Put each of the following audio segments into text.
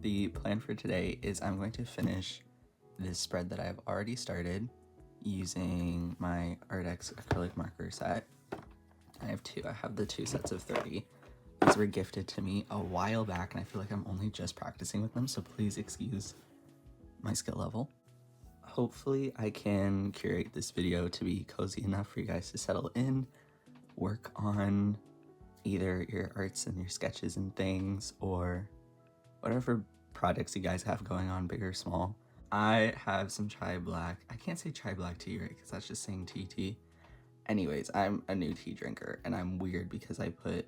The plan for today is I'm going to finish this spread that I've already started using my Arrtx acrylic marker set. I have two. I have the two sets of 30. These were gifted to me a while back, and I feel like I'm only just practicing with them, so please excuse my skill level. Hopefully I can curate this video to be cozy enough for you guys to settle in, work on either your arts and your sketches and things, or whatever projects you guys have going on, big or small. I have some chai black. I can't say chai black tea, right? Because that's just saying tea. Anyways, I'm a new tea drinker, and I'm weird because I put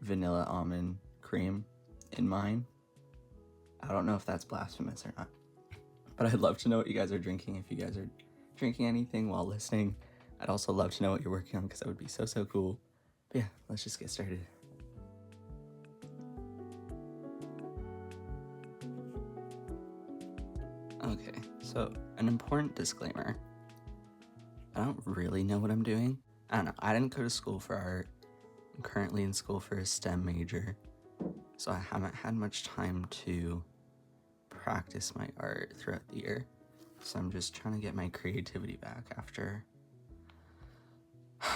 vanilla almond cream in mine. I don't know if that's blasphemous or not, but I'd love to know what you guys are drinking. If you guys are drinking anything while listening, I'd also love to know what you're working on because that would be so cool. But yeah, let's just get started. Okay, so an important disclaimer. I don't really know what I'm doing. I don't know. I didn't go to school for art. I'm currently in school for a STEM major, so I haven't had much time to practice my art throughout the year. So I'm just trying to get my creativity back after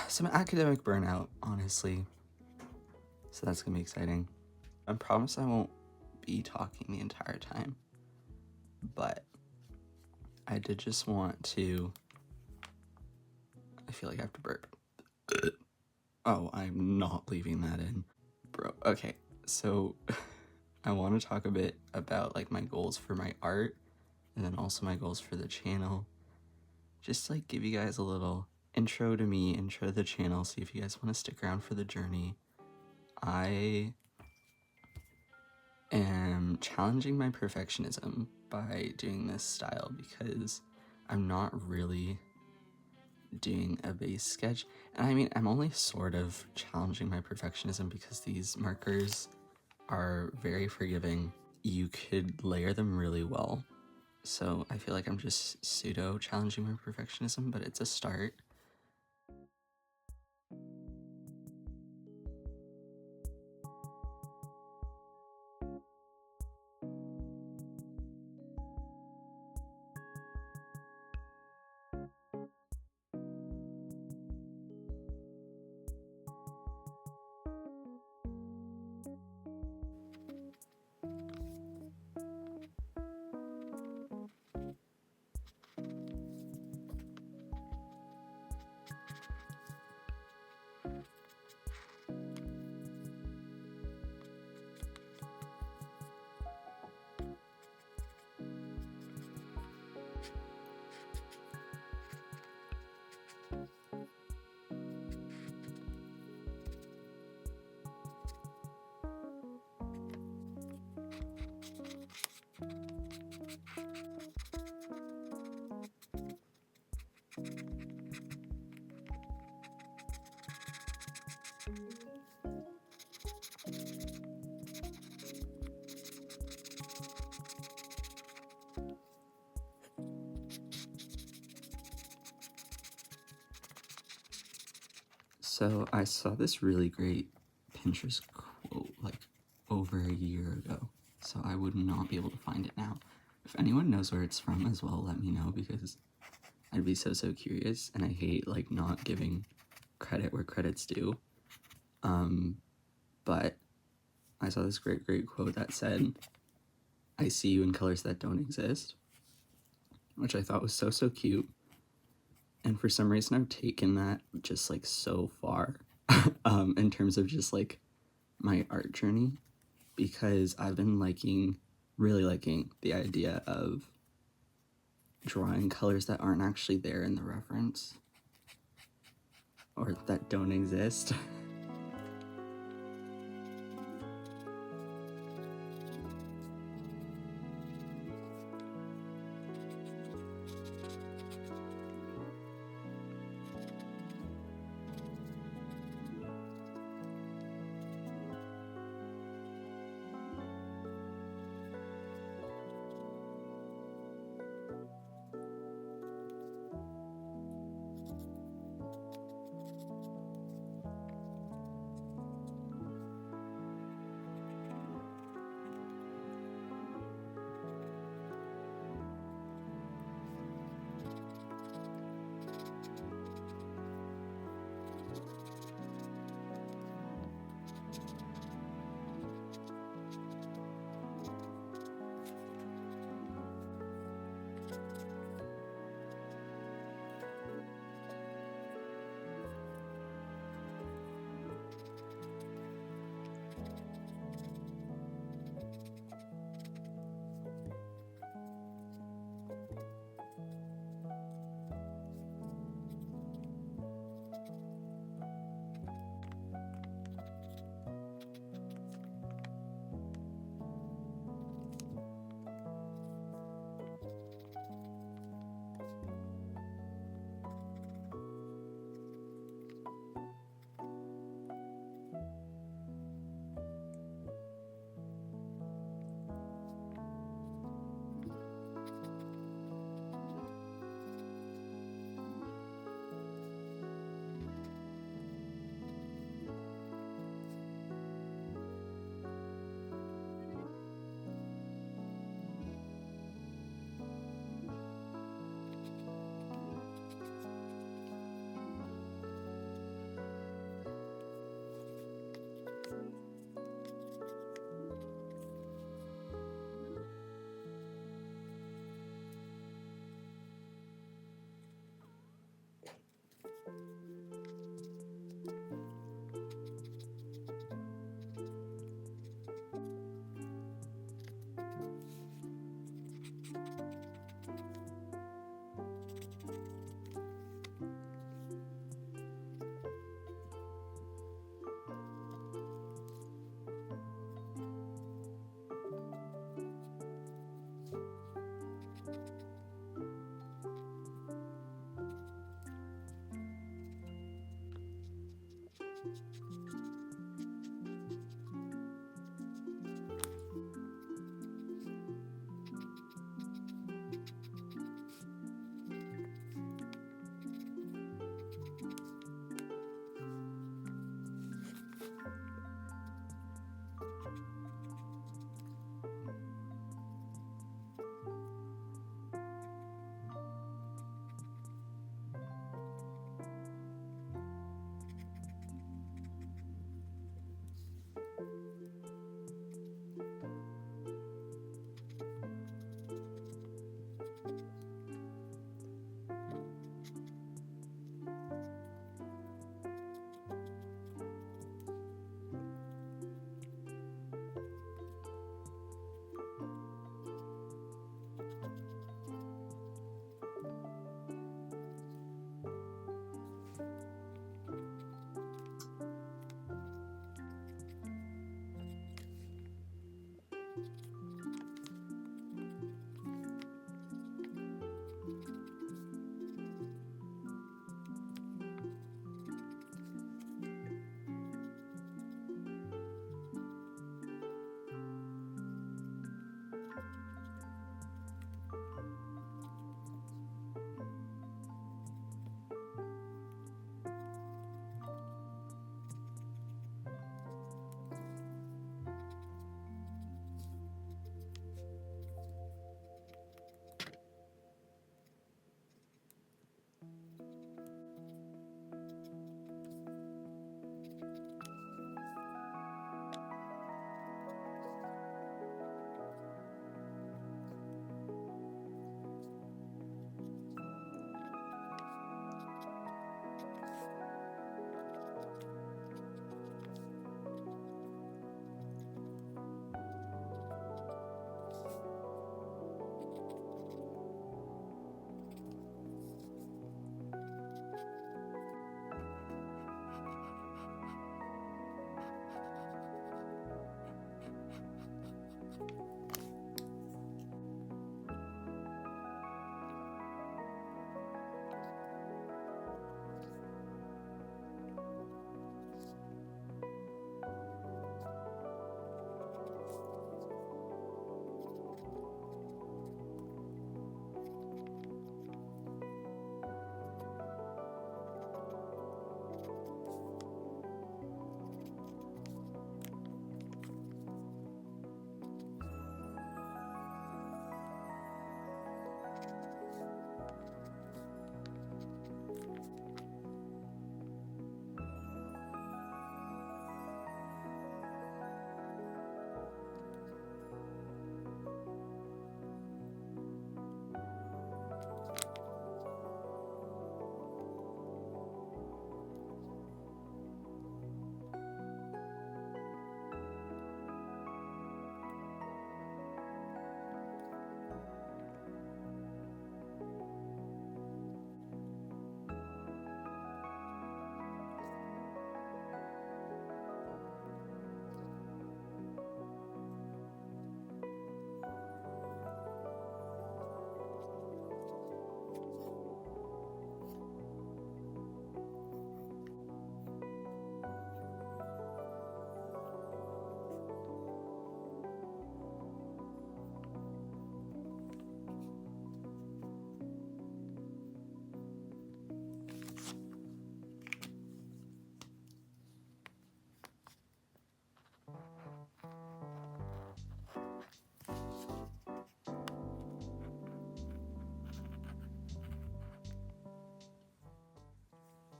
some academic burnout, honestly. So that's gonna be exciting. I promise I won't be talking the entire time, but I did just want to, I feel like I have to burp. Oh, I'm not leaving that in. Bro, okay, so I want to talk a bit about like my goals for my art and then also my goals for the channel. Just like give you guys a little intro to me, intro to the channel, see if you guys want to stick around for the journey. I am challenging my perfectionism by doing this style because I'm not really doing a base sketch. And I mean, I'm only sort of challenging my perfectionism because these markers are very forgiving. You could layer them really well. So I feel like I'm just pseudo challenging my perfectionism, but it's a start. So I saw this really great Pinterest quote like over a year ago, so I would not be able to find it now. If anyone knows where it's from as well, let me know because I'd be so curious, and I hate like not giving credit where credit's due. But I saw this great quote that said, "I see you in colors that don't exist," which I thought was so cute. And for some reason I've taken that just like so far in terms of just like my art journey, because I've been really liking the idea of drawing colors that aren't actually there in the reference or that don't exist.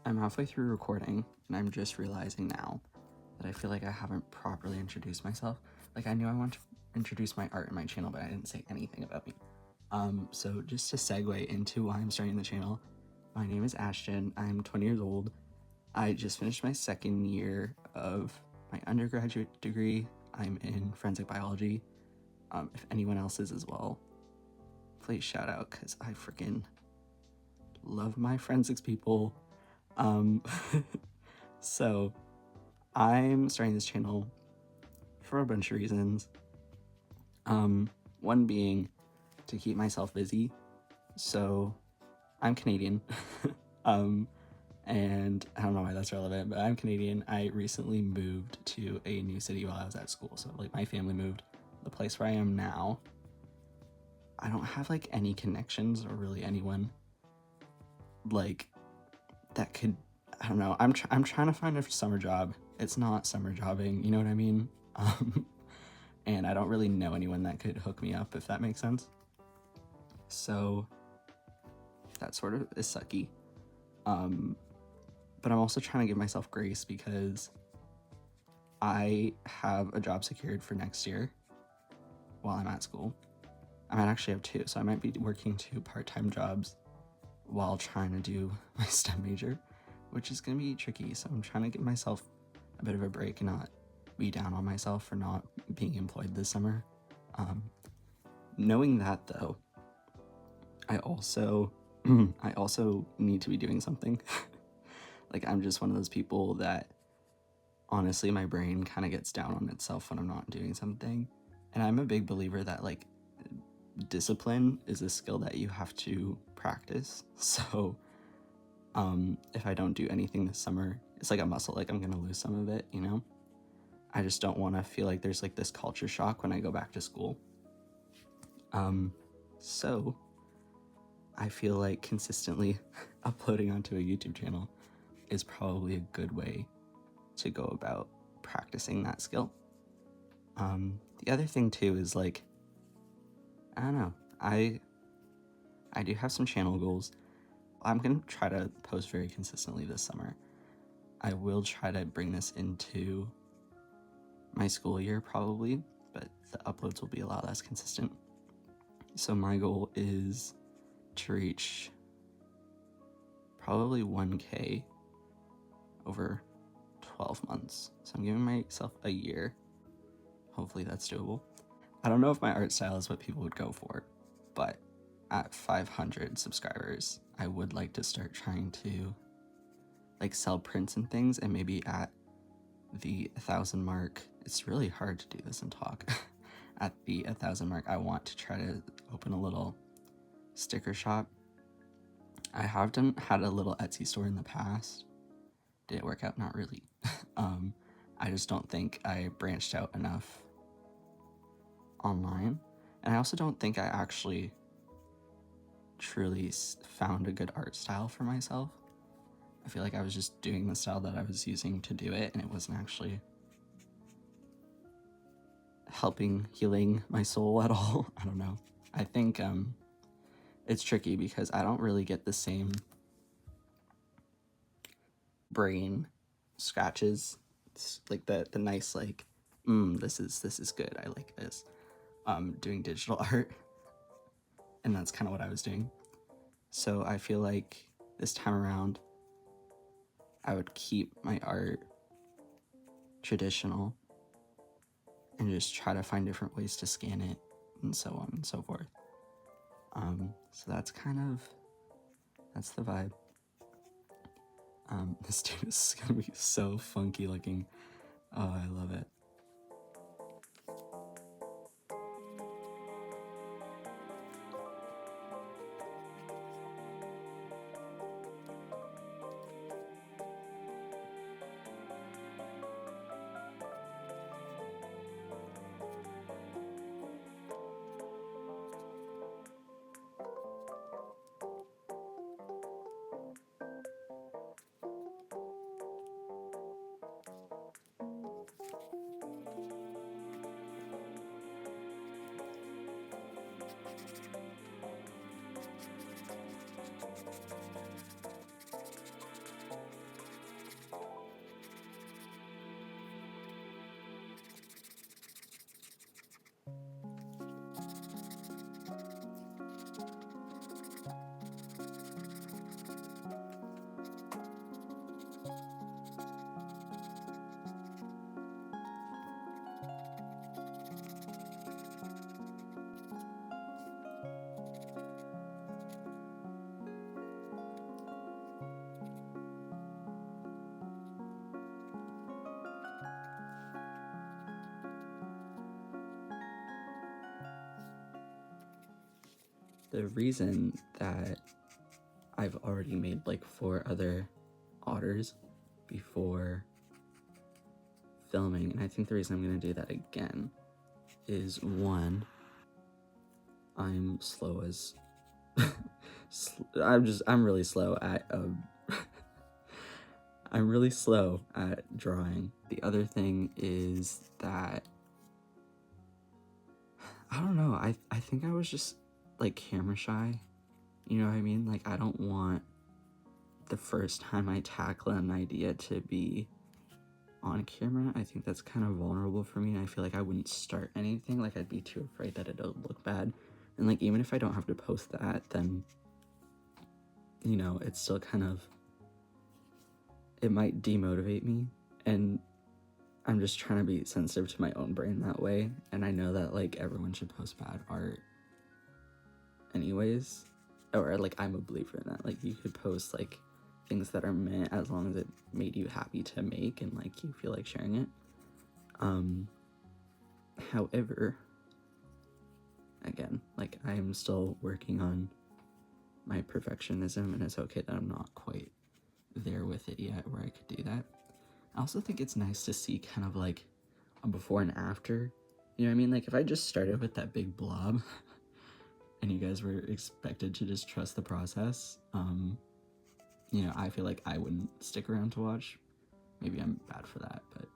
I'm halfway through recording, and I'm just realizing now that I feel like I haven't properly introduced myself. Like, I knew I wanted to introduce my art and my channel, but I didn't say anything about me. So just to segue into why I'm starting the channel, my name is Ashton. I'm 20 years old. I just finished my second year of my undergraduate degree. I'm in forensic biology. If anyone else is as well, please shout out, because I freaking love my forensics people. So I'm starting this channel for a bunch of reasons. One being to keep myself busy. So I'm Canadian. And I don't know why that's relevant, but I'm Canadian. I recently moved to a new city while I was at school. So like my family moved. The place where I am now, I don't have like any connections or really anyone like that could, I don't know. I'm trying to find a summer job. It's not summer jobbing, you know what I mean? And I don't really know anyone that could hook me up, if that makes sense. So that sort of is sucky. But I'm also trying to give myself grace because I have a job secured for next year while I'm at school. I might actually have two, so I might be working 2 part-time jobs while trying to do my STEM major, which is going to be tricky. So I'm trying to give myself a bit of a break and not be down on myself for not being employed this summer. Knowing that though, I also need to be doing something. Like I'm just one of those people that honestly my brain kind of gets down on itself when I'm not doing something. And I'm a big believer that like discipline is a skill that you have to practice. So if I don't do anything this summer, it's like a muscle, like I'm gonna lose some of it, you know? I just don't want to feel like there's like this culture shock when I go back to school. So I feel like consistently uploading onto a YouTube channel is probably a good way to go about practicing that skill. The other thing too is like, I don't know, I do have some channel goals. I'm gonna try to post very consistently this summer. I will try to bring this into my school year probably, but the uploads will be a lot less consistent. So my goal is to reach probably 1K over 12 months. So I'm giving myself a year. Hopefully that's doable. I don't know if my art style is what people would go for, but at 500 subscribers, I would like to start trying to like sell prints and things, and maybe at the 1,000 mark, it's really hard to do this and talk. At the 1,000 mark, I want to try to open a little sticker shop. I have had a little Etsy store in the past. Did it work out? Not really. I just don't think I branched out enough online. And I also don't think I actually truly found a good art style for myself. I feel like I was just doing the style that I was using to do it, and it wasn't actually healing my soul at all. I don't know. I think it's tricky because I don't really get the same brain scratches. It's like the nice like, this is good. I like this. Doing digital art, and that's kind of what I was doing. So I feel like this time around, I would keep my art traditional and just try to find different ways to scan it and so on and so forth. So that's the vibe. This dude is gonna be so funky looking. Oh, I love it. The reason that I've already made like 4 other otters before filming, and I think the reason I'm going to do that again is, one, I'm slow as I'm really slow at I'm really slow at drawing. The other thing is that I don't know, I think I was just like camera shy, you know what I mean? Like, I don't want the first time I tackle an idea to be on camera. I think that's kind of vulnerable for me, and I feel like I wouldn't start anything. Like, I'd be too afraid that it'll look bad, and like, even if I don't have to post that, then, you know, it's still kind of, it might demotivate me, and I'm just trying to be sensitive to my own brain that way. And I know that like everyone should post bad art anyways, or like, I'm a believer in that. Like, you could post like things that are meant, as long as it made you happy to make and like you feel like sharing it. However, again, like, I'm still working on my perfectionism, and it's okay that I'm not quite there with it yet where I could do that. I also think it's nice to see kind of like a before and after, you know what I mean? Like, if I just started with that big blob and you guys were expected to just trust the process, you know, I feel like I wouldn't stick around to watch. Maybe I'm bad for that, but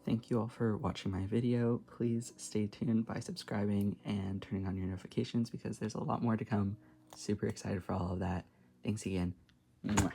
Thank you all for watching my video. Please stay tuned by subscribing and turning on your notifications because there's a lot more to come. Super excited for all of that. Thanks again. Mwah.